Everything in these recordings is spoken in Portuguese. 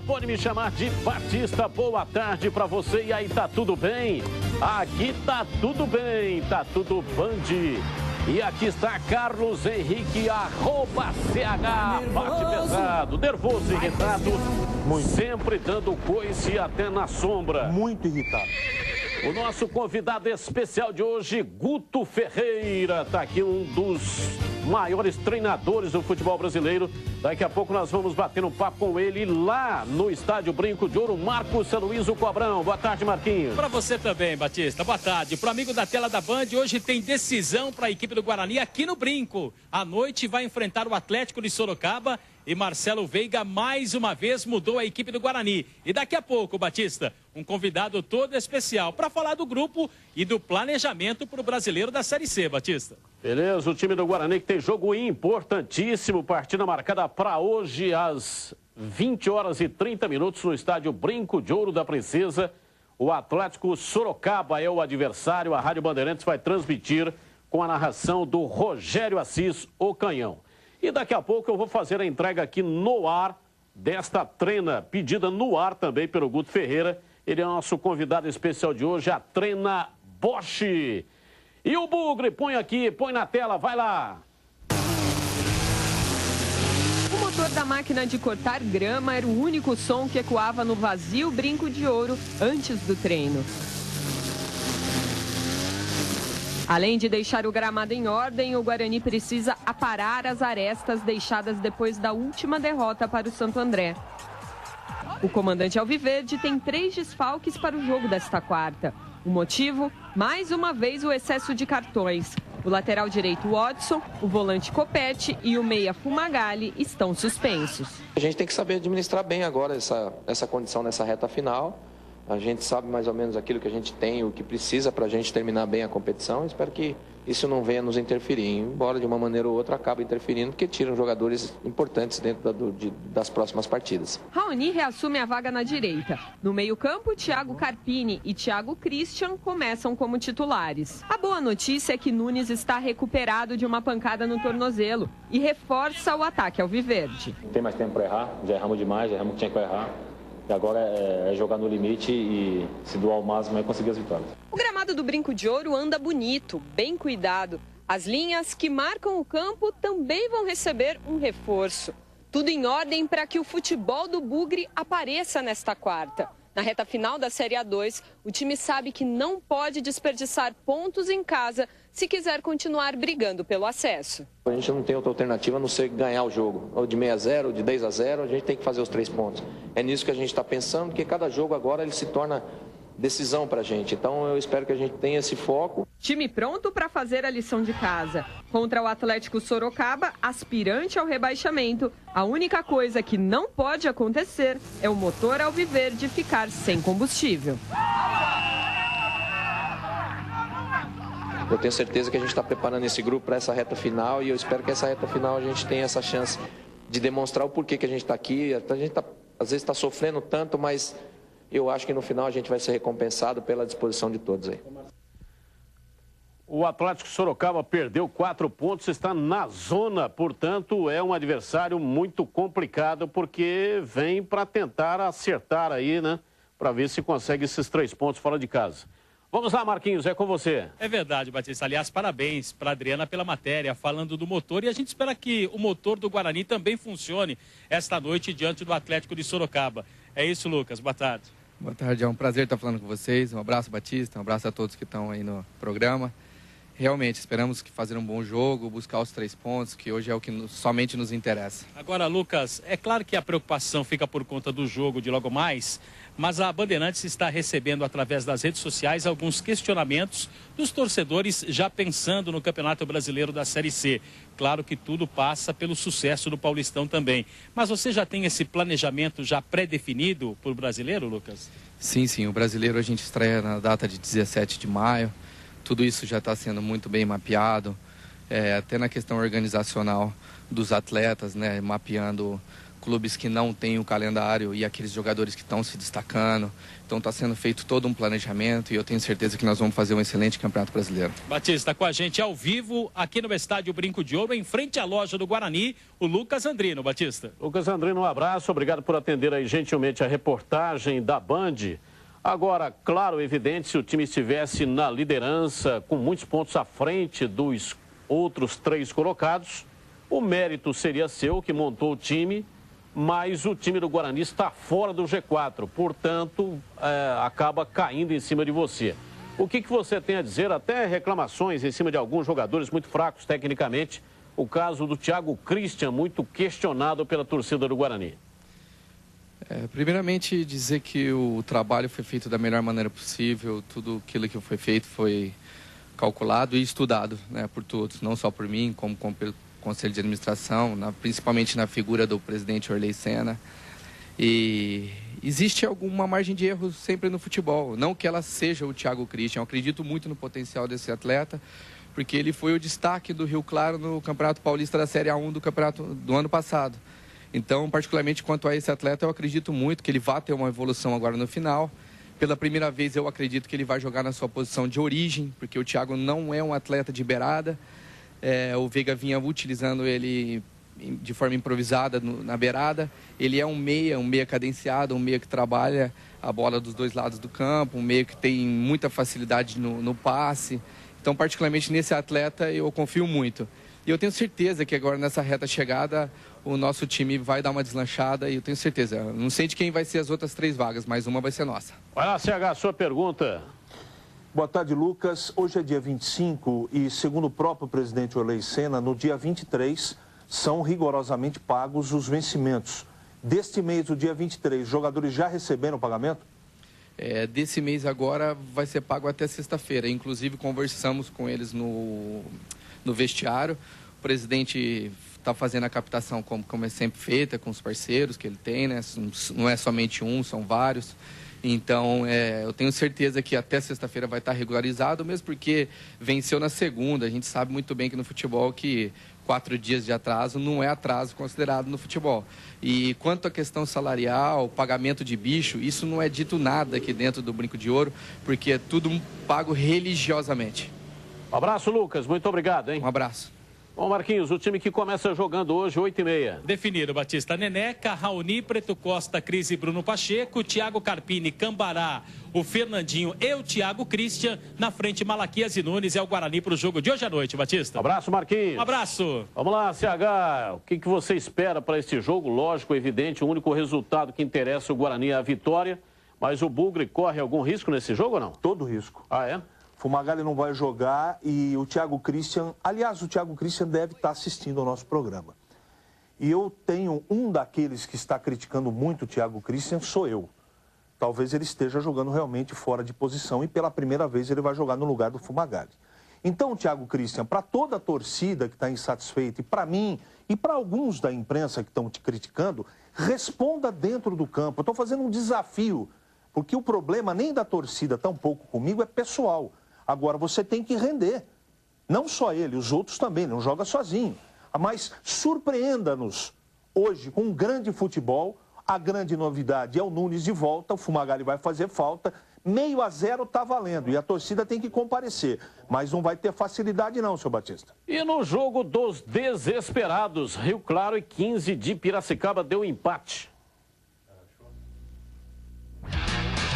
Pode me chamar de Batista. Boa tarde para você. E aí, tá tudo bem? Aqui tá tudo bem, tá tudo Band. E aqui está Carlos Henrique, @CH, bate pesado, nervoso, irritado, sempre dando coice até na sombra. Muito irritado. O nosso convidado especial de hoje, Guto Ferreira, tá aqui, um dos maiores treinadores do futebol brasileiro. Daqui a pouco nós vamos bater um papo com ele lá no Estádio Brinco de Ouro, Marcos Aloysio Cobrão. Boa tarde, Marquinhos. Para você também, Batista. Boa tarde. Para o amigo da tela da Band, hoje tem decisão para a equipe do Guarani aqui no Brinco. À noite vai enfrentar o Atlético de Sorocaba e Marcelo Veiga mais uma vez mudou a equipe do Guarani. E daqui a pouco, Batista, um convidado todo especial para falar do grupo e do planejamento para o brasileiro da Série C, Batista. Beleza, o time do Guarani que tem jogo importantíssimo, partida marcada para hoje às 20h30 no Estádio Brinco de Ouro da Princesa. O Atlético Sorocaba é o adversário, a Rádio Bandeirantes vai transmitir com a narração do Rogério Assis, o Canhão. E daqui a pouco eu vou fazer a entrega aqui no ar desta trena, pedida no ar também pelo Guto Ferreira. Ele é o nosso convidado especial de hoje, a trena Bosch. E o Bugre, põe aqui, põe na tela, vai lá. O motor da máquina de cortar grama era o único som que ecoava no vazio Brinco de Ouro antes do treino. Além de deixar o gramado em ordem, o Guarani precisa aparar as arestas deixadas depois da última derrota para o Santo André. O comandante alviverde tem 3 desfalques para o jogo desta quarta. O motivo? Mais uma vez o excesso de cartões. O lateral direito Watson, o volante Copete e o meia Fumagalli estão suspensos. A gente tem que saber administrar bem agora essa condição nessa reta final. A gente sabe mais ou menos aquilo que a gente tem, o que precisa para a gente terminar bem a competição. Espero que isso não venha nos interferir, embora de uma maneira ou outra acabe interferindo, porque tiram jogadores importantes dentro das próximas partidas. Raoni reassume a vaga na direita. No meio-campo, Thiago Carpini e Thiago Christian começam como titulares. A boa notícia é que Nunes está recuperado de uma pancada no tornozelo e reforça o ataque alviverde. Tem mais tempo para errar, já erramos demais, já erramos o que tinha que errar. E agora é jogar no limite e se doar ao máximo é conseguir as vitórias. O gramado do Brinco de Ouro anda bonito, bem cuidado. As linhas que marcam o campo também vão receber um reforço. Tudo em ordem para que o futebol do Bugre apareça nesta quarta. Na reta final da Série A2, o time sabe que não pode desperdiçar pontos em casa se quiser continuar brigando pelo acesso. A gente não tem outra alternativa a não ser ganhar o jogo. Ou de 6-0, ou de 10-0, a gente tem que fazer os 3 pontos. É nisso que a gente está pensando, porque cada jogo agora ele se torna decisão para a gente. Então eu espero que a gente tenha esse foco. Time pronto para fazer a lição de casa. Contra o Atlético Sorocaba, aspirante ao rebaixamento, a única coisa que não pode acontecer é o motor alviverde ficar sem combustível. Eu tenho certeza que a gente está preparando esse grupo para essa reta final e eu espero que essa reta final a gente tenha essa chance de demonstrar o porquê que a gente está aqui. A gente às vezes está sofrendo tanto, mas eu acho que no final a gente vai ser recompensado pela disposição de todos aí. O Atlético Sorocaba perdeu 4 pontos, está na zona, portanto é um adversário muito complicado porque vem para tentar acertar aí, né? Para ver se consegue esses 3 pontos fora de casa. Vamos lá, Marquinhos, é com você. É verdade, Batista. Aliás, parabéns para a Adriana pela matéria, falando do motor. E a gente espera que o motor do Guarani também funcione esta noite diante do Atlético de Sorocaba. É isso, Lucas. Boa tarde. Boa tarde, é um prazer estar falando com vocês. Um abraço, Batista, um abraço a todos que estão aí no programa. Realmente, esperamos fazer um bom jogo, buscar os 3 pontos, que hoje é o que somente nos interessa. Agora, Lucas, é claro que a preocupação fica por conta do jogo de logo mais, mas a Bandeirantes está recebendo através das redes sociais alguns questionamentos dos torcedores já pensando no Campeonato Brasileiro da Série C. Claro que tudo passa pelo sucesso do Paulistão também. Mas você já tem esse planejamento já pré-definido para o brasileiro, Lucas? Sim, o brasileiro a gente estreia na data de 17 de maio. Tudo isso já está sendo muito bem mapeado, até na questão organizacional dos atletas, né, mapeando clubes que não têm o calendário e aqueles jogadores que estão se destacando. Então está sendo feito todo um planejamento e eu tenho certeza que nós vamos fazer um excelente Campeonato Brasileiro. Batista, com a gente ao vivo, aqui no Estádio Brinco de Ouro, em frente à loja do Guarani, o Lucas Andrino. Batista. Lucas Andrino, um abraço, obrigado por atender aí gentilmente a reportagem da Band. Agora, claro, evidente, se o time estivesse na liderança, com muitos pontos à frente dos outros 3 colocados, o mérito seria seu, que montou o time, mas o time do Guarani está fora do G4, portanto, acaba caindo em cima de você. O que você tem a dizer, até reclamações em cima de alguns jogadores muito fracos tecnicamente, o caso do Thiago Christian, muito questionado pela torcida do Guarani? Primeiramente, dizer que o trabalho foi feito da melhor maneira possível, tudo aquilo que foi feito foi calculado e estudado, né, por todos, não só por mim, como pelo Conselho de Administração, principalmente na figura do presidente Orley Senna. E existe alguma margem de erro sempre no futebol, não que ela seja o Thiago Christian. Eu acredito muito no potencial desse atleta, porque ele foi o destaque do Rio Claro no Campeonato Paulista da Série A1 do campeonato do ano passado. Então, particularmente quanto a esse atleta, eu acredito muito que ele vai ter uma evolução agora no final. Pela primeira vez, eu acredito que ele vai jogar na sua posição de origem, porque o Thiago não é um atleta de beirada. O Veiga vinha utilizando ele de forma improvisada na beirada. Ele é um meia cadenciado, um meia que trabalha a bola dos 2 lados do campo, um meia que tem muita facilidade no passe. Então, particularmente nesse atleta, eu confio muito. E eu tenho certeza que agora nessa reta chegada, o nosso time vai dar uma deslanchada e eu tenho certeza. Não sei de quem vai ser as outras 3 vagas, mas uma vai ser nossa. Vai lá, CH, sua pergunta. Boa tarde, Lucas. Hoje é dia 25 e, segundo o próprio presidente Orley Senna, no dia 23 são rigorosamente pagos os vencimentos. Deste mês, o dia 23, os jogadores já receberam o pagamento? Desse mês agora vai ser pago até sexta-feira. Inclusive, conversamos com eles no vestiário. O presidente está fazendo a captação como é sempre feita, com os parceiros que ele tem, né? Não é somente um, são vários. Então, eu tenho certeza que até sexta-feira vai estar regularizado, mesmo porque venceu na segunda. A gente sabe muito bem que no futebol que 4 dias de atraso não é atraso considerado no futebol. E quanto à questão salarial, pagamento de bicho, isso não é dito nada aqui dentro do Brinco de Ouro, porque é tudo pago religiosamente. Um abraço, Lucas. Muito obrigado, hein? Um abraço. Bom, Marquinhos, o time que começa jogando hoje, 8h30. Definido, Batista. Neneca, Raoni, Preto Costa, Cris e Bruno Pacheco, Thiago Carpini, Cambará, o Fernandinho e o Thiago Christian. Na frente, Malaquias e Nunes é o Guarani para o jogo de hoje à noite, Batista. Um abraço, Marquinhos. Um abraço. Vamos lá, CH. O que você espera para este jogo? Lógico, evidente, o único resultado que interessa o Guarani é a vitória. Mas o Bugre corre algum risco nesse jogo ou não? Todo risco. Ah, é? Fumagalli não vai jogar e o Thiago Christian... Aliás, o Thiago Christian deve estar assistindo ao nosso programa. E eu tenho um daqueles que está criticando muito o Thiago Christian, sou eu. Talvez ele esteja jogando realmente fora de posição e pela primeira vez ele vai jogar no lugar do Fumagalli. Então, Thiago Christian, para toda a torcida que está insatisfeita e para mim e para alguns da imprensa que estão te criticando, responda dentro do campo. Eu estou fazendo um desafio, porque o problema nem da torcida, tampouco comigo, é pessoal. Agora, você tem que render. Não só ele, os outros também, não joga sozinho. Mas surpreenda-nos hoje com um grande futebol. A grande novidade é o Nunes de volta, o Fumagalli vai fazer falta. 0-0 está valendo e a torcida tem que comparecer. Mas não vai ter facilidade não, seu Batista. E no jogo dos desesperados, Rio Claro e 15 de Piracicaba deu empate.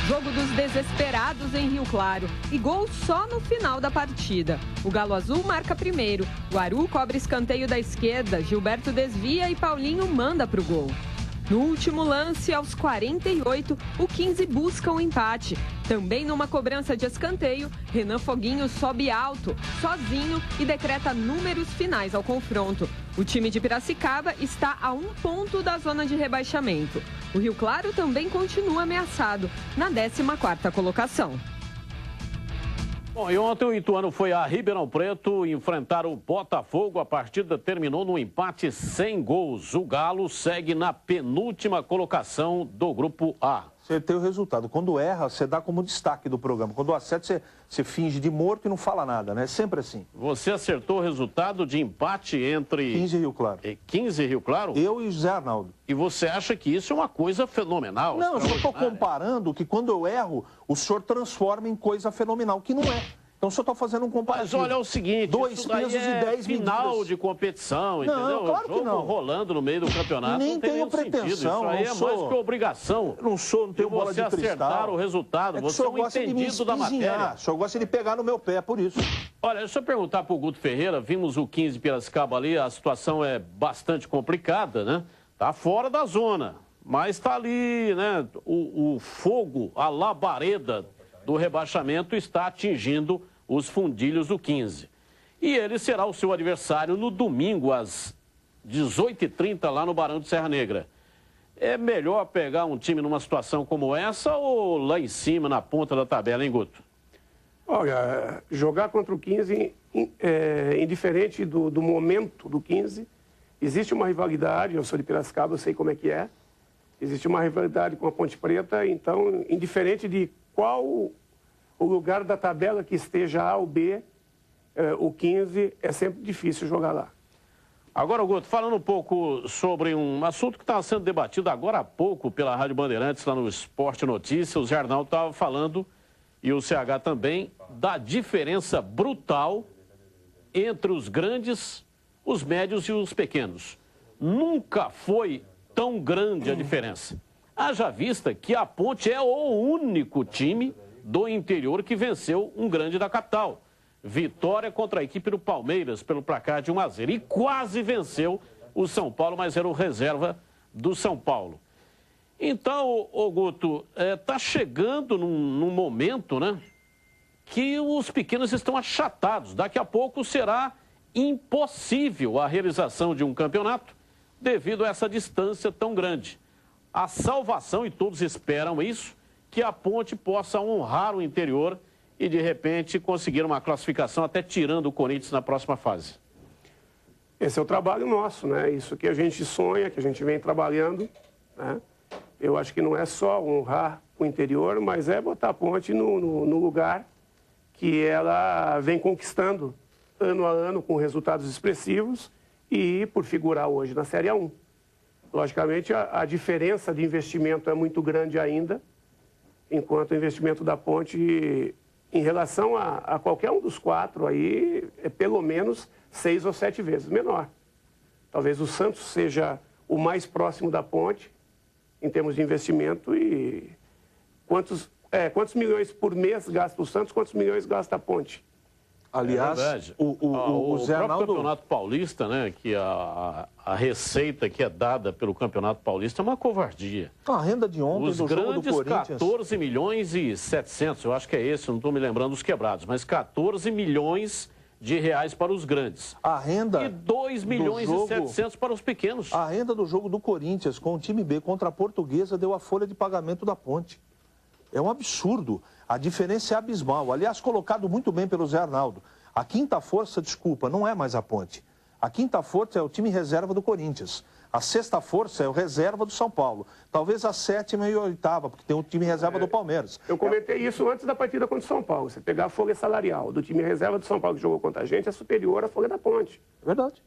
Jogo dos desesperados em Rio Claro e gol só no final da partida. O Galo Azul marca primeiro, Guaru cobra escanteio da esquerda, Gilberto desvia e Paulinho manda para o gol. No último lance, aos 48, o 15 busca um empate. Também numa cobrança de escanteio, Renan Foguinho sobe alto, sozinho e decreta números finais ao confronto. O time de Piracicaba está a 1 ponto da zona de rebaixamento. O Rio Claro também continua ameaçado, na 14ª colocação. Bom, e ontem o Ituano foi a Ribeirão Preto enfrentar o Botafogo. A partida terminou no empate sem gols. O Galo segue na penúltima colocação do Grupo A. Você tem o resultado. Quando erra, você dá como destaque do programa. Quando acerta, você finge de morto e não fala nada, né? É sempre assim. Você acertou o resultado de empate entre... 15 e Rio Claro. 15 e Rio Claro? Eu e o José Arnaldo. E você acha que isso é uma coisa fenomenal? Não, eu só estou comparando que quando eu erro, o senhor transforma em coisa fenomenal, que não é. Então, só estou fazendo um comparativo. Mas olha, é o seguinte, 2 pesos e 10 final medidas. de competição, entendeu? Não, claro que não. Rolando no meio do campeonato, Nem não tem tenho nenhum pretensão. pretensão. Isso aí é mais que obrigação. Eu não tenho bola de cristal. Você acertar o resultado, você é um entendido da matéria. O senhor gosta de pegar no meu pé, por isso. Olha, deixa eu perguntar para o Guto Ferreira, vimos o 15 Piracicaba ali, a situação é bastante complicada, né? Tá fora da zona, mas tá ali, né? O fogo, a labareda do rebaixamento está atingindo os fundilhos do 15. E ele será o seu adversário no domingo, às 18h30, lá no Barão de Serra Negra. É melhor pegar um time numa situação como essa ou lá em cima, na ponta da tabela, hein, Guto? Olha, jogar contra o 15, indiferente do momento do 15, existe uma rivalidade, eu sou de Piracicaba, eu sei como é que é. Existe uma rivalidade com a Ponte Preta, então, indiferente de qual o lugar da tabela que esteja A ou B, o 15 é sempre difícil jogar lá. Agora, Guto, falando um pouco sobre um assunto que estava sendo debatido agora há pouco pela Rádio Bandeirantes, lá no Esporte Notícias, o Zé Arnaldo estava falando, e o CH também, da diferença brutal entre os grandes, os médios e os pequenos. Nunca foi tão grande a diferença. Haja vista que a Ponte é o único time do interior que venceu um grande da capital. Vitória contra a equipe do Palmeiras pelo placar de 1-0. E quase venceu o São Paulo, mas era o reserva do São Paulo. Então, ô Guto, tá chegando num momento, né, que os pequenos estão achatados. Daqui a pouco será impossível a realização de um campeonato devido a essa distância tão grande. A salvação, e todos esperam isso, que a Ponte possa honrar o interior e, de repente, conseguir uma classificação até tirando o Corinthians na próxima fase. Esse é o trabalho nosso, né? Isso que a gente sonha, que a gente vem trabalhando, né? Eu acho que não é só honrar o interior, mas é botar a Ponte no lugar que ela vem conquistando ano a ano com resultados expressivos e por figurar hoje na Série A1. Logicamente, a diferença de investimento é muito grande ainda, enquanto o investimento da Ponte, em relação a qualquer um dos 4 aí, é pelo menos 6 ou 7 vezes menor. Talvez o Santos seja o mais próximo da Ponte, em termos de investimento, e quantos milhões por mês gasta o Santos, quantos milhões gasta a Ponte? Aliás, o Zé Arnaldo... Campeonato Paulista, né, que a receita que é dada pelo Campeonato Paulista é uma covardia. A renda de ontem os do jogo do grandes, Corinthians... 14 milhões e 700, eu acho que é esse, não estou me lembrando os quebrados, mas 14 milhões de reais para os grandes. A renda... E 2 milhões e 700 para os pequenos. A renda do jogo do Corinthians com o time B contra a Portuguesa deu a folha de pagamento da Ponte. É um absurdo. A diferença é abismal. Aliás, colocado muito bem pelo Zé Arnaldo. A quinta força, desculpa, não é mais a Ponte. A quinta força é o time reserva do Corinthians. A sexta força é o reserva do São Paulo. Talvez a sétima e a oitava, porque tem o time reserva do Palmeiras. Eu comentei isso antes da partida contra o São Paulo. Você pegar a folha salarial do time reserva do São Paulo que jogou contra a gente é superior à folha da Ponte. É verdade.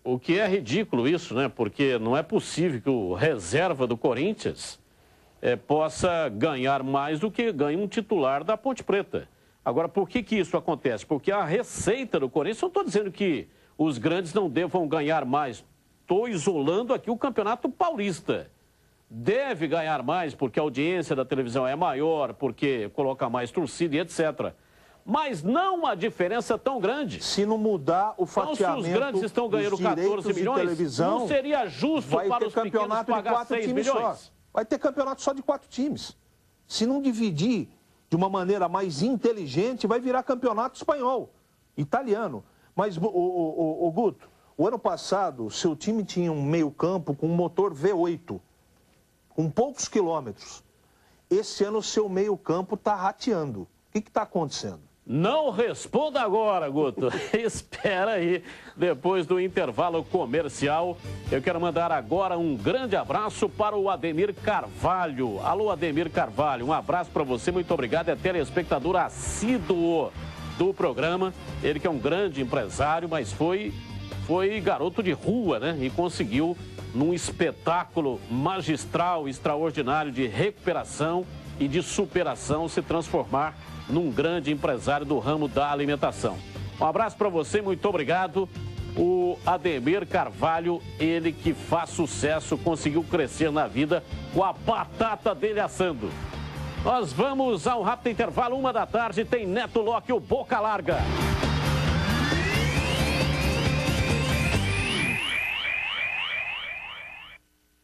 O que é ridículo isso, né? Porque não é possível que o reserva do Corinthians possa ganhar mais do que ganha um titular da Ponte Preta. Agora, por que isso acontece? Porque a receita do Corinthians, eu não estou dizendo que os grandes não devam ganhar mais. Estou isolando aqui o Campeonato Paulista. Deve ganhar mais porque a audiência da televisão é maior, porque coloca mais torcida e etc. Mas não uma diferença tão grande. Se não mudar o fatiamento, então, se os grandes estão ganhando 14 milhões, não seria justo para os pequenos pagar 6 milhões? Só. Vai ter campeonato só de 4 times. Se não dividir de uma maneira mais inteligente, vai virar campeonato espanhol, italiano. Mas, o Guto, o ano passado, seu time tinha um meio-campo com um motor V8, com poucos quilômetros. Esse ano, o seu meio-campo está rateando. O que está acontecendo? Não responda agora, Guto. Espera aí, depois do intervalo comercial. Eu quero mandar agora um grande abraço para o Ademir Carvalho. Alô, Ademir Carvalho, um abraço para você, muito obrigado. É telespectador assíduo do programa. Ele que é um grande empresário, mas foi garoto de rua, né? E conseguiu, num espetáculo magistral, extraordinário de recuperação e de superação, se transformar num grande empresário do ramo da alimentação. Um abraço para você, muito obrigado. O Ademir Carvalho, ele que faz sucesso, conseguiu crescer na vida com a batata dele assando. Nós vamos a um rápido intervalo, 1 da tarde, tem Neto Locke, o Boca Larga.